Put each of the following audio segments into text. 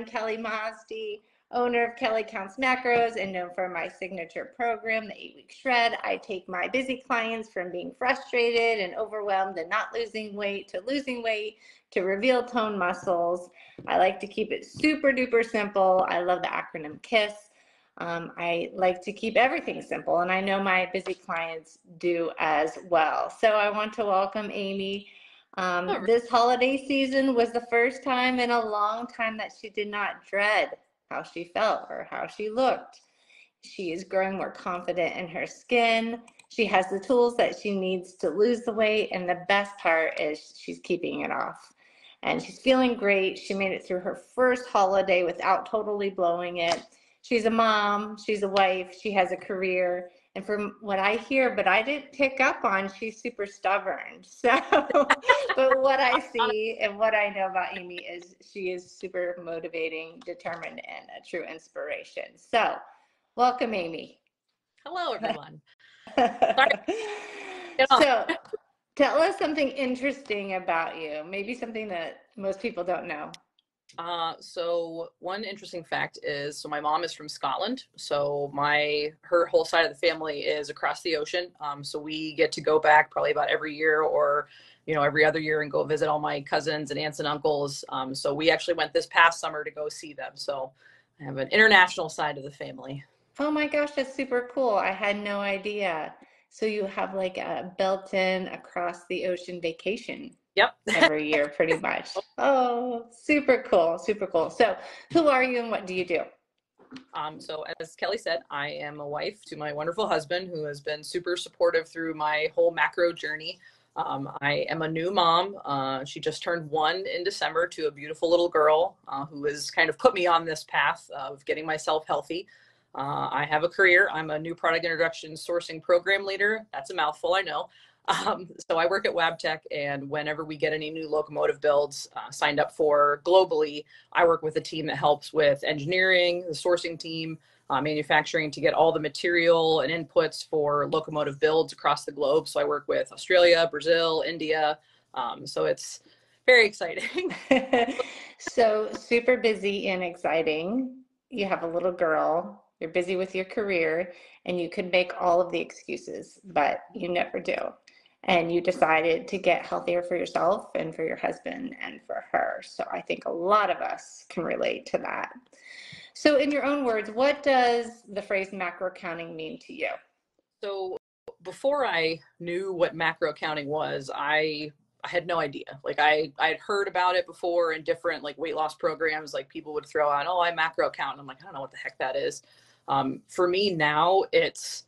Kelly Mazdi, owner of Kelly Counts Macros and known for my signature program, the 8-Week Shred. I take my busy clients from being frustrated and overwhelmed and not losing weight to losing weight to reveal tone muscles. I like to keep it super duper simple. I love the acronym KISS. I like to keep everything simple, and I know my busy clients do as well. So I want to welcome Amy. This holiday season was the first time in a long time that she did not dread how she felt or how she looked. She is growing more confident in her skin. She has the tools that she needs to lose the weight, and the best part is she's keeping it off. And she's feeling great. She made it through her first holiday without totally blowing it. She's a mom, she's a wife, she has a career. And from what I hear, but I didn't pick up on, she's super stubborn. So, but what I see and what I know about Amy is she is super motivating, determined, and a true inspiration. So, welcome, Amy. Hello, everyone. So, tell us something interesting about you, maybe something that most people don't know. So one interesting fact is, so my mom is from Scotland. So her whole side of the family is across the ocean. So we get to go back probably about every year or, every other year and go visit all my cousins and aunts and uncles. So we actually went this past summer to go see them. So I have an international side of the family. Oh my gosh, that's super cool. I had no idea. So you have like a built-in across the ocean vacation. Yep. Every year, pretty much. Oh, super cool, super cool. So who are you and what do you do? So as Kelly said, I am a wife to my wonderful husband who has been super supportive through my whole macro journey. I am a new mom. She just turned 1 in December to a beautiful little girl who has kind of put me on this path of getting myself healthy. I have a career. I'm a new product introduction sourcing program leader. That's a mouthful, I know. So I work at Wabtec, and whenever we get any new locomotive builds signed up for globally, I work with a team that helps with engineering, the sourcing team, manufacturing to get all the material and inputs for locomotive builds across the globe. So I work with Australia, Brazil, India. So it's very exciting. So super busy and exciting. You have a little girl, you're busy with your career, and you could make all of the excuses, but you never do. And you decided to get healthier for yourself and for your husband and for her. So I think a lot of us can relate to that. So in your own words, what does the phrase macro counting mean to you? So before I knew what macro counting was, I had no idea. Like I had heard about it before in different like weight loss programs. Like people would throw out, oh, I macro count. And I'm like, I don't know what the heck that is. For me now, it's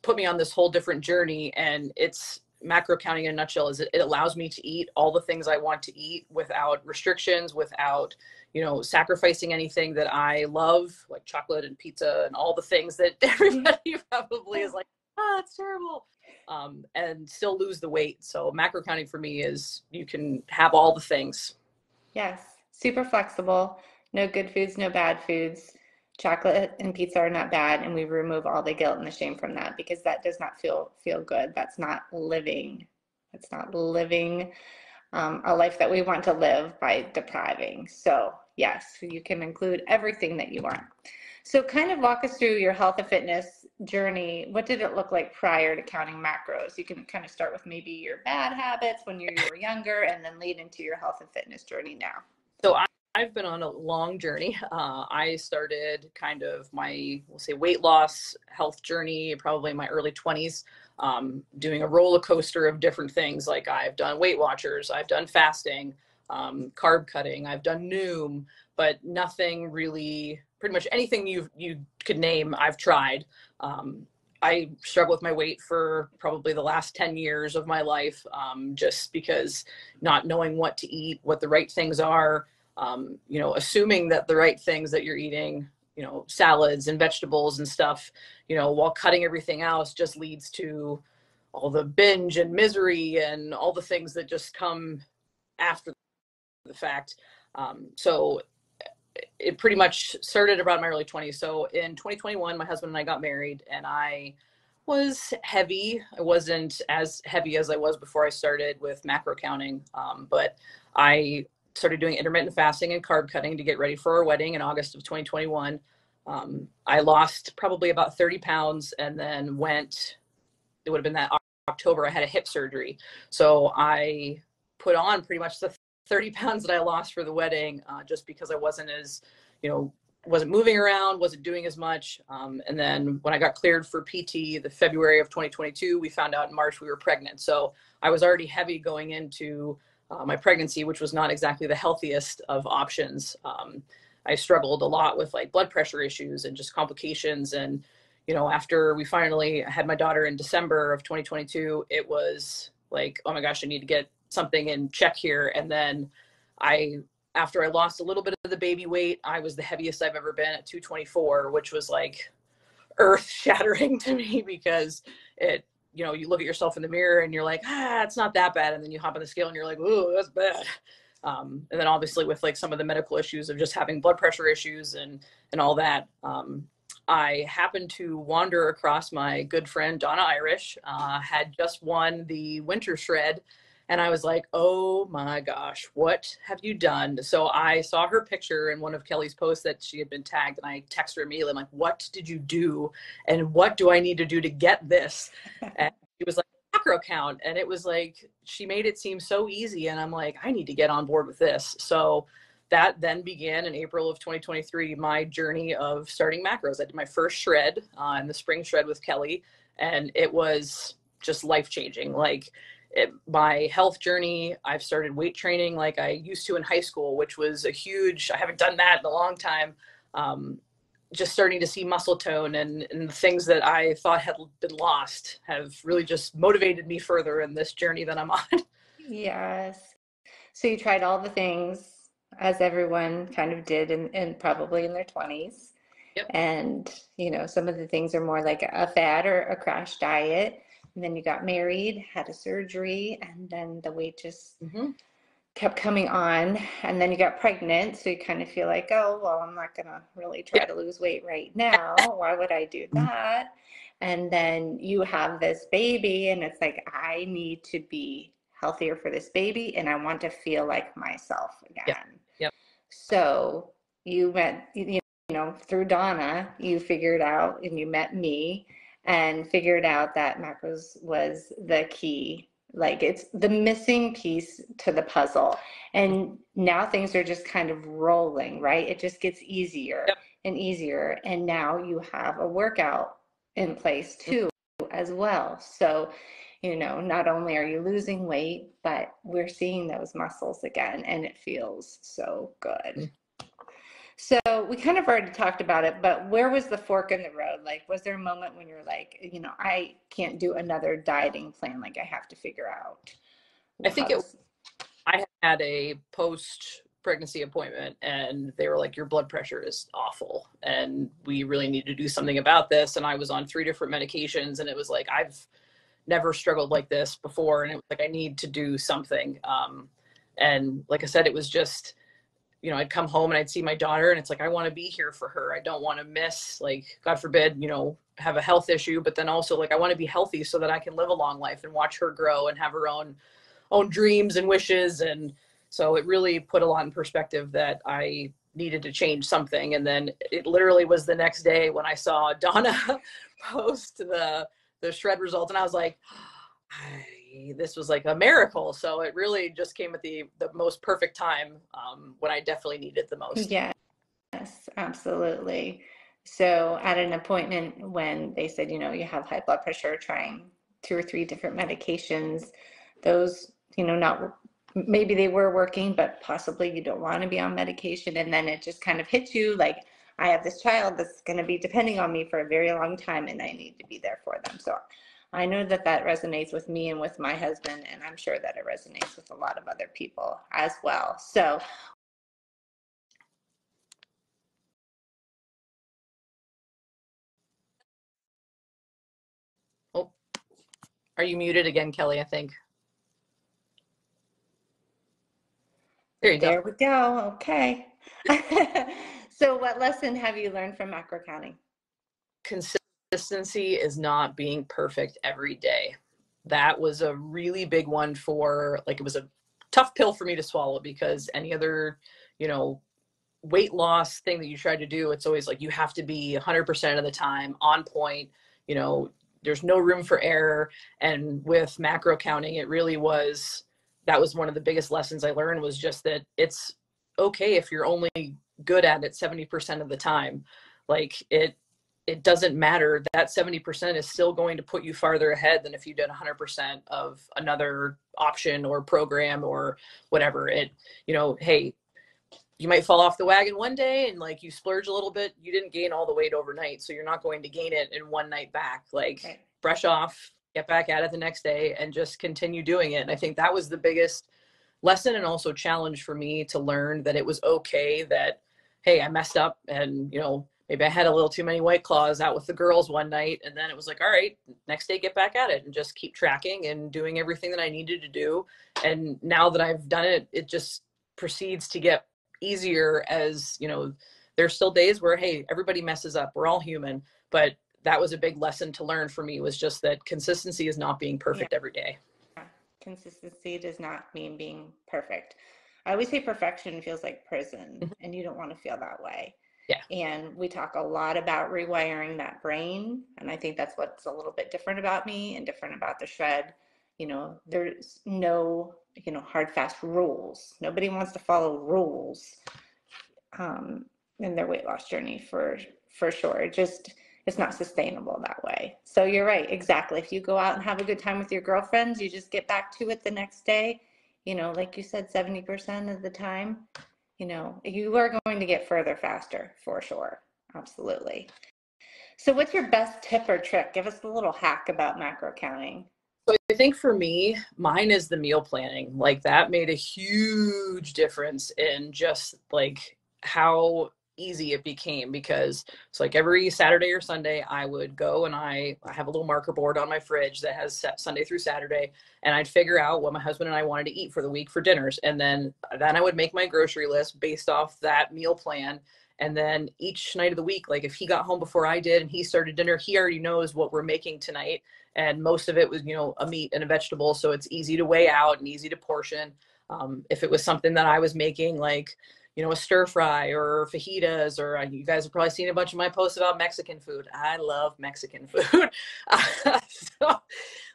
put me on this whole different journey, and it's macro counting in a nutshell is it allows me to eat all the things I want to eat without restrictions, without, sacrificing anything that I love, like chocolate and pizza and all the things that everybody probably is like, it's terrible, and still lose the weight. So macro counting for me is you can have all the things. Yes, super flexible, no good foods, no bad foods. Chocolate and pizza are not bad, and we remove all the guilt and the shame from that because that does not feel good. That's not living. That's not living a life that we want to live by depriving. So yes, you can include everything that you want. So kind of walk us through your health and fitness journey. What did it look like prior to counting macros? You can kind of start with maybe your bad habits when you were younger and then lead into your health and fitness journey now. So I've been on a long journey. I started kind of my, we'll say, weight loss health journey probably in my early 20s, doing a roller coaster of different things. Like I've done Weight Watchers, I've done fasting, carb cutting, I've done Noom, but nothing really, pretty much anything you could name, I've tried. I struggled with my weight for probably the last 10 years of my life, just because not knowing what to eat, what the right things are. Assuming that the right things that you're eating, salads and vegetables and stuff, while cutting everything else just leads to all the binge and misery and all the things that just come after the fact. So it pretty much started around my early 20s. So in 2021, my husband and I got married, and I was heavy. I wasn't as heavy as I was before I started with macro counting, but I started doing intermittent fasting and carb cutting to get ready for our wedding in August of 2021. I lost probably about 30 pounds and then it would have been that October, I had a hip surgery. So I put on pretty much the 30 pounds that I lost for the wedding, just because I wasn't as, wasn't moving around, wasn't doing as much. And then when I got cleared for PT, the February of 2022, we found out in March we were pregnant. So I was already heavy going into my pregnancy, which was not exactly the healthiest of options. I struggled a lot with like blood pressure issues and just complications. And, after we finally had my daughter in December of 2022, it was like, oh my gosh, I need to get something in check here. And then after I lost a little bit of the baby weight, I was the heaviest I've ever been at 224, which was like earth shattering to me, because you look at yourself in the mirror and you're like, it's not that bad. And then you hop on the scale and you're like, oh, that's bad. And then obviously with like some of the medical issues of just having blood pressure issues and all that, I happened to wander across my good friend Donna Irish, had just won the winter shred. And I was like, oh my gosh, what have you done? So I saw her picture in one of Kelly's posts that she had been tagged, and I texted her immediately. I'm like, what did you do? And what do I need to do to get this? And she was like, macro count. And it was like, she made it seem so easy. And I'm like, I need to get on board with this. So that then began in April of 2023, my journey of starting macros. I did my first shred in the spring shred with Kelly, and it was just life-changing. Like, my health journey, I've started weight training like I used to in high school, which was I haven't done that in a long time. Just starting to see muscle tone and the things that I thought had been lost have really just motivated me further in this journey that I'm on. Yes. So you tried all the things, as everyone kind of did in probably in their 20s. Yep. And, some of the things are more like a fad or a crash diet. And then you got married, had a surgery, and then the weight just kept coming on. And then you got pregnant. So you kind of feel like, oh, well, I'm not going to really try to lose weight right now. Why would I do that? And then you have this baby, and it's like, I need to be healthier for this baby, and I want to feel like myself again. Yep. So you met, through Donna, you figured out, and you met me and figured out that macros was the key. Like, it's the missing piece to the puzzle. And now things are just kind of rolling, right? It just gets easier and easier. And now you have a workout in place too, as well. So, not only are you losing weight, but we're seeing those muscles again, and it feels so good. So we kind of already talked about it, but where was the fork in the road? Like, was there a moment when you're like, I can't do another dieting plan, like I have to figure out? I think I had a post-pregnancy appointment, and they were like, your blood pressure is awful, and we really need to do something about this. And I was on 3 different medications, and it was like, I've never struggled like this before. And it was like, I need to do something. And like I said, it was just, I'd come home and I'd see my daughter, and it's like, I want to be here for her. I don't want to miss, like, God forbid, have a health issue, but then also like, I want to be healthy so that I can live a long life and watch her grow and have her own dreams and wishes. And so it really put a lot in perspective that I needed to change something. And then it literally was the next day when I saw Donna post the shred results, and I was like, this was like a miracle. So it really just came at the most perfect time, when I definitely needed the most. Yes, absolutely. So at an appointment when they said, you have high blood pressure, trying 2 or 3 different medications, those, not maybe they were working, but possibly you don't want to be on medication. And then it just kind of hits you like, I have this child that's going to be depending on me for a very long time, and I need to be there for them. So I know that resonates with me and with my husband, and I'm sure that it resonates with a lot of other people as well. So Oh, are you muted again, Kelly? I think. There you go. there we go. Okay. So what lesson have you learned from macro counting? Consistency is not being perfect every day. That was a really big one for, like, it was a tough pill for me to swallow, because any other, you know, weight loss thing that you try to do, it's always like you have to be 100% of the time on point. You know, there's no room for error. And with macro counting, it really was, that was one of the biggest lessons I learned, was just that it's okay if you're only good at it 70% of the time. Like it doesn't matter. That 70% is still going to put you farther ahead than if you did 100% of another option or program or whatever. It, you know, hey, you might fall off the wagon one day and like you splurge a little bit, you didn't gain all the weight overnight, so you're not going to gain it in one night back. Like, Okay. brush off, get back at it the next day, and just continue doing it. And I think that was the biggest lesson and also challenge for me, to learn that it was okay that, hey, I messed up, and, you know, maybe I had a little too many White Claws out with the girls one night, and then it was like, all right, next day, get back at it and just keep tracking and doing everything that I needed to do. And now that I've done it, it just proceeds to get easier. As you know, there's still days where, hey, everybody messes up, we're all human, but that was a big lesson to learn for me, was just that consistency is not being perfect every day. Yeah. Consistency does not mean being perfect. I always say perfection feels like prison, and you don't want to feel that way. Yeah. And we talk a lot about rewiring that brain, and I think that's what's a little bit different about me and different about the shred. You know, there's no, you know, hard, fast rules. Nobody wants to follow rules in their weight loss journey, for sure. Just, it's not sustainable that way. So you're right, exactly. If you go out and have a good time with your girlfriends, you just get back to it the next day. You know, like you said, 70% of the time, you know, you are going to get further faster, for sure. Absolutely. So what's your best tip or trick? Give us a little hack about macro counting. So I think for me, mine is the meal planning. Like, that made a huge difference in just like how easy it became, because it's like every Saturday or Sunday I would go and I have a little marker board on my fridge that has Sunday through Saturday, and I'd figure out what my husband and I wanted to eat for the week for dinners, and then I would make my grocery list based off that meal plan. And then each night of the week, like if he got home before I did and he started dinner, he already knows what we're making tonight. And most of it was, you know, a meat and a vegetable, so it's easy to weigh out and easy to portion. If it was something that I was making, like, you know, a stir fry or fajitas, or you guys have probably seen a bunch of my posts about Mexican food. I love Mexican food. So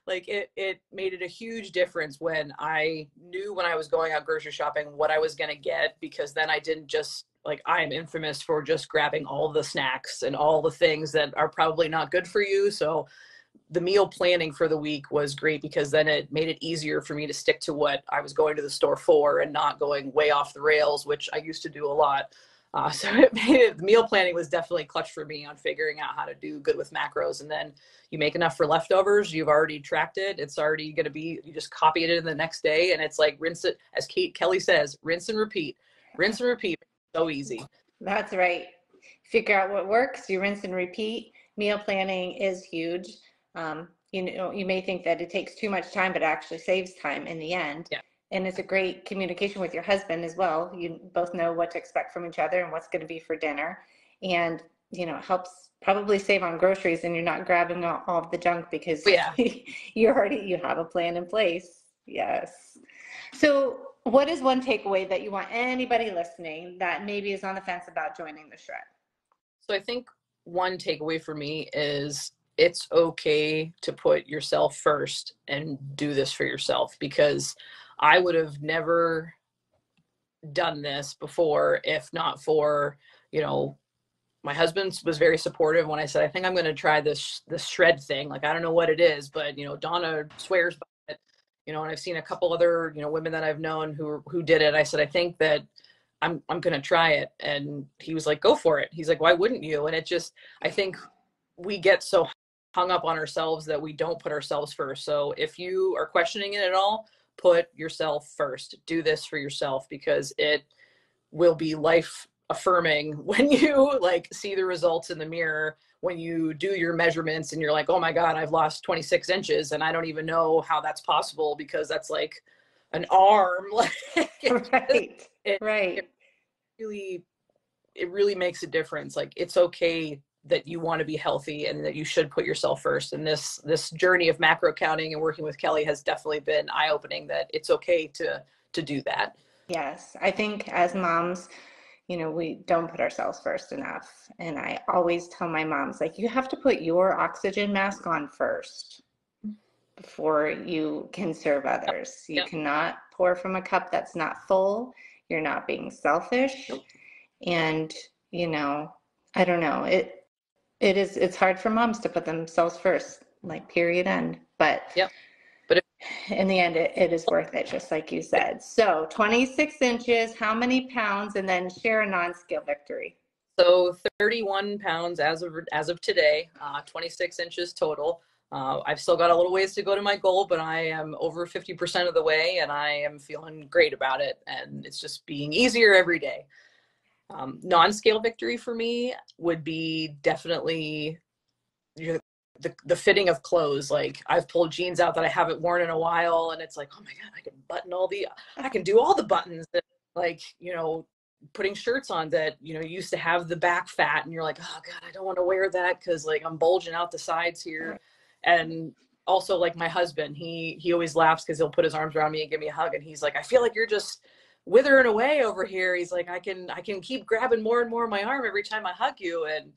like it made it a huge difference when I knew, when I was going out grocery shopping, what I was going to get, because then I didn't just, like, I am infamous for just grabbing all the snacks and all the things that are probably not good for you. So the meal planning for the week was great, because then it made it easier for me to stick to what I was going to the store for and not going way off the rails, which I used to do a lot. So it made it, the meal planning was definitely clutch for me on figuring out how to do good with macros. And then you make enough for leftovers, you've already tracked it, it's already going to be, you just copy it in the next day, and it's like rinse it, as Kelly says, rinse and repeat. Rinse and repeat. So easy. That's right. Figure out what works, you rinse and repeat. Meal planning is huge. You know, you may think that it takes too much time, but it actually saves time in the end. Yeah. And it's a great communication with your husband as well. You both know what to expect from each other and what's going to be for dinner. And, you know, it helps probably save on groceries, and you're not grabbing all of the junk because you have a plan in place. Yes. So what is one takeaway that you want anybody listening that maybe is on the fence about joining the shred? So I think one takeaway for me is, it's okay to put yourself first and do this for yourself, because I would have never done this before if not for, you know, my husband was very supportive when I said, I think I'm going to try this shred thing. Like, I don't know what it is, but, you know, Donna swears by it, you know, and I've seen a couple other, you know, women that I've known who did it. I said, I think that I'm going to try it. And he was like, go for it. He's like, why wouldn't you? And it just, I think we get so hung up on ourselves that we don't put ourselves first. So if you are questioning it at all, put yourself first. Do this for yourself, because it will be life affirming when you like see the results in the mirror, when you do your measurements and you're like, oh my God, I've lost 26 inches and I don't even know how that's possible, because that's like an arm. Right. Right. It really makes a difference. Like, it's okay that you want to be healthy and that you should put yourself first. And this journey of macro counting and working with Kelly has definitely been eye-opening, that it's okay to to do that. Yes, I think as moms, we don't put ourselves first enough. And I always tell my moms, like, you have to put your oxygen mask on first before you can serve others. You Yep. cannot pour from a cup that's not full. You're not being selfish. Nope. And, I don't know. It's hard for moms to put themselves first, like period end. But Yep. But in the end, it is worth it, just like you said. So 26 inches, how many pounds? And then share a non-scale victory. So 31 pounds as of today, 26 inches total. I've still got a little ways to go to my goal, but I am over 50% of the way, and I am feeling great about it. And it's just being easier every day. Non-scale victory for me would be definitely the fitting of clothes. Like, I've pulled jeans out that I haven't worn in a while, and it's like, oh my God, I can do all the buttons that, like, putting shirts on that, used to have the back fat, and you're like, oh God, I don't want to wear that because, like, I'm bulging out the sides here. And also, like, my husband, he always laughs because he'll put his arms around me and give me a hug, and he's like, I feel like you're just withering away over here. He's like, I can keep grabbing more and more of my arm every time I hug you. And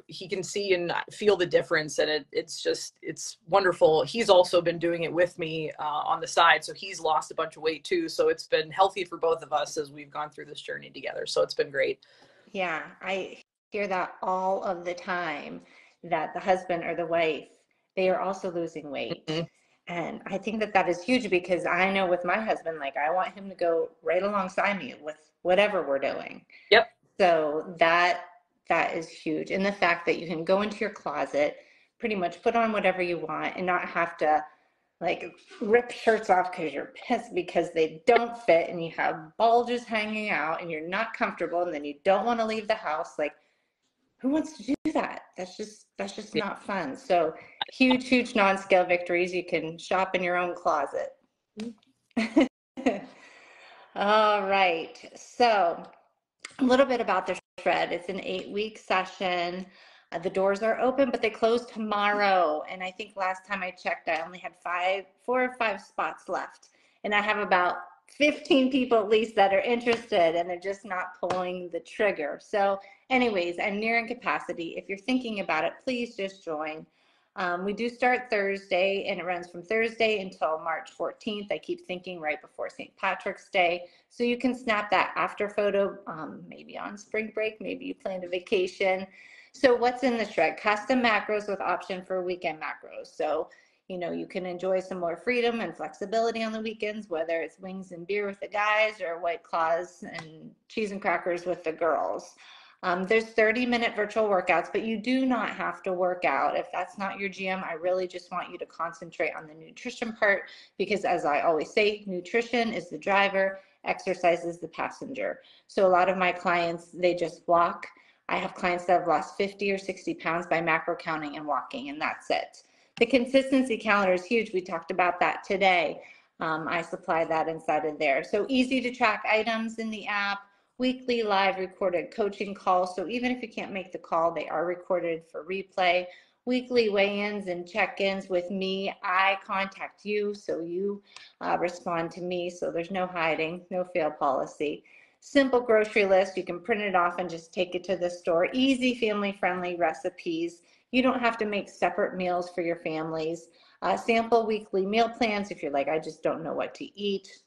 he can see and feel the difference, and it's wonderful. He's also been doing it with me on the side, so he's lost a bunch of weight too. So it's been healthy for both of us as we've gone through this journey together. So it's been great. Yeah, I hear that all of the time, that the husband or the wife, they are also losing weight. Mm-hmm. And I think that is huge, because I know with my husband, like, I want him to go right alongside me with whatever we're doing. Yep. So that is huge. And the fact that you can go into your closet, pretty much put on whatever you want, and not have to, like, rip shirts off because you're pissed because they don't fit and you have bulges hanging out and you're not comfortable, and then you don't want to leave the house. Like, who wants to do that? That's just not fun. So huge non-scale victories. You can shop in your own closet. All right. So a little bit about the shred. It's an 8-week session. The doors are open, but they close tomorrow. And I think last time I checked, I only had 4 or 5 spots left. And I have about 15 people at least that are interested, and they're just not pulling the trigger. So anyways, I'm nearing capacity. If you're thinking about it, please just join. We do start Thursday, and it runs from Thursday until March 14th. I keep thinking right before St. Patrick's Day. So you can snap that after photo, maybe on spring break, maybe you planned a vacation. So what's in the shred? Custom macros with option for weekend macros. So, you can enjoy some more freedom and flexibility on the weekends, whether it's wings and beer with the guys or White Claws and cheese and crackers with the girls. There's 30-minute virtual workouts, but you do not have to work out. If that's not your jam, I really just want you to concentrate on the nutrition part, because as I always say, nutrition is the driver, exercise is the passenger. So a lot of my clients, they just walk. I have clients that have lost 50 or 60 pounds by macro counting and walking, and that's it. The consistency calendar is huge. We talked about that today. I supply that inside of there. So easy to track items in the app. Weekly live recorded coaching calls. So even if you can't make the call, they are recorded for replay. Weekly weigh-ins and check-ins with me. I contact you, so you respond to me. So there's no hiding, no fail policy. Simple grocery list. You can print it off and just take it to the store. Easy, family-friendly recipes. You don't have to make separate meals for your families. Sample weekly meal plans if you're like, I just don't know what to eat.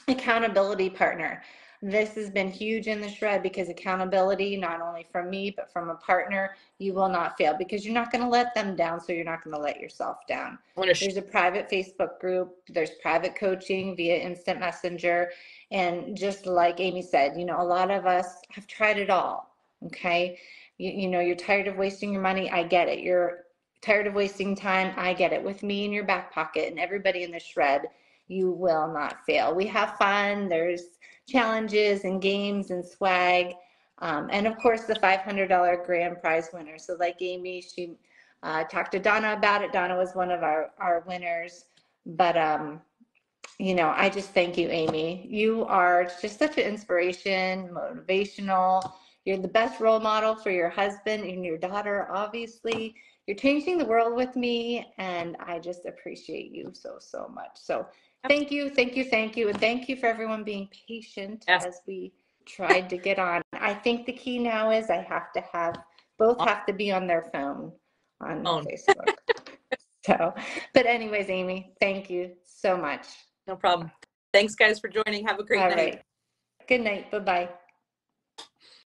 Accountability partner. This has been huge in the shred, because accountability, not only from me, but from a partner, you will not fail, because you're not going to let them down. So you're not going to let yourself down. There's a private Facebook group. There's private coaching via instant messenger. And just like Amy said, a lot of us have tried it all. Okay. You're tired of wasting your money. I get it. You're tired of wasting time. I get it. With me in your back pocket and everybody in the shred, you will not fail. We have fun. There's challenges and games and swag. And of course, the $500 grand prize winner. So like Amy, she talked to Donna about it. Donna was one of our winners. But, I just thank you, Amy. You are just such an inspiration, motivational. You're the best role model for your husband and your daughter, obviously. You're changing the world with me, and I just appreciate you so much. So Thank you, thank you, thank you. And thank you for everyone being patient Yes. as we tried to get on. I think the key now is I have to have, both have to be on their phone on Facebook. So, but anyways, Amy, thank you so much. No problem. Thanks, guys, for joining. Have a great All night. right. Good night. Bye-bye.